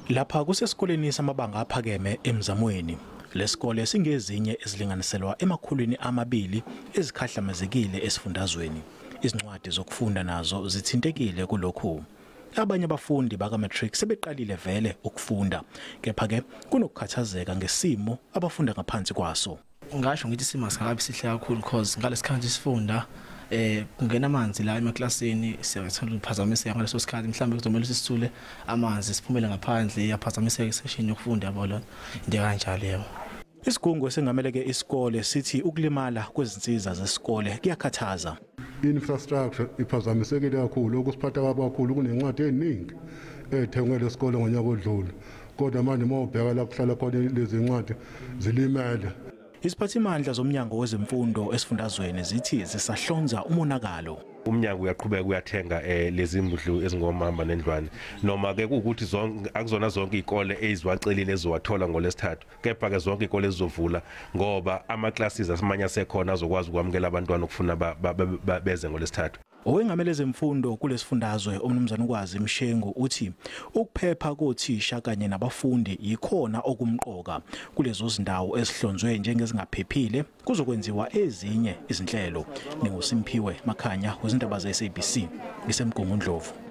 Lapha kusesikoleni samabanga aphakeme eMzamweni. Lesikole singezinye ezilinganiselwa emakhulwini amabili ezikhahlamezekile esifundazweni. Izincwadi zokufunda nazo zithintekile kulokhu. Abanye abafundi baka-matric sebeqalile vele ukufunda, kepha ke kunokukhathazeka ngesimo abafunda ngaphansi kwaso. Ngasho ngithi isimo singakabi sihle kakhulu because ngalesikhathi sifunda kungena amanzi la emaklasini siyathola ukuphazamiseka ngaleso sikhathi mhlambe kuzomela sisithule amanzi siphumele ngaphandle yaphazamiseka isession yokufunda yabo lo into kanjalo yebo. Isigungu esengameleke isikole sithi ukulimala kwezinsiza zesikole kuyakhathaza. Infrastructure iphazamisekile kakhulu okusiphatha kakhulu kunencwadi eziningi ethengwe lesikole ngonyaka odlule. Kodwa manje mawubheka la kuhlala khona lezi ncwadi zilimele. Isiphathimandla zomnyango wezemfundo esifundazweni zithi zisahlonza umonakalo. Umnyango uyaqhubeka uyathenga lezi mbudlu ezingomamba nendlwane noma ke ukuthi zonke akuzona zonke izikole eziwacelile ezowathola ngolesithathu, kepha ke zonke izikole ezizovula ngoba ama-classes asimanye asekhona azokwazi ukwamukela abantwana ukufuna beze ngolesithathu. Owengamele zemfundo kulesifundazwe umnumzana ukwazi Mshengu uthi ukuphepha kothisha kanye nabafundi yikhona okumqoka kulezo zindawo esihlonzwe njengezingaphephile kuzokwenziwa ezinye izinhlelo. NinguSimphiwe Makhanya wezindaba ze SABC ngisemgungundlovu.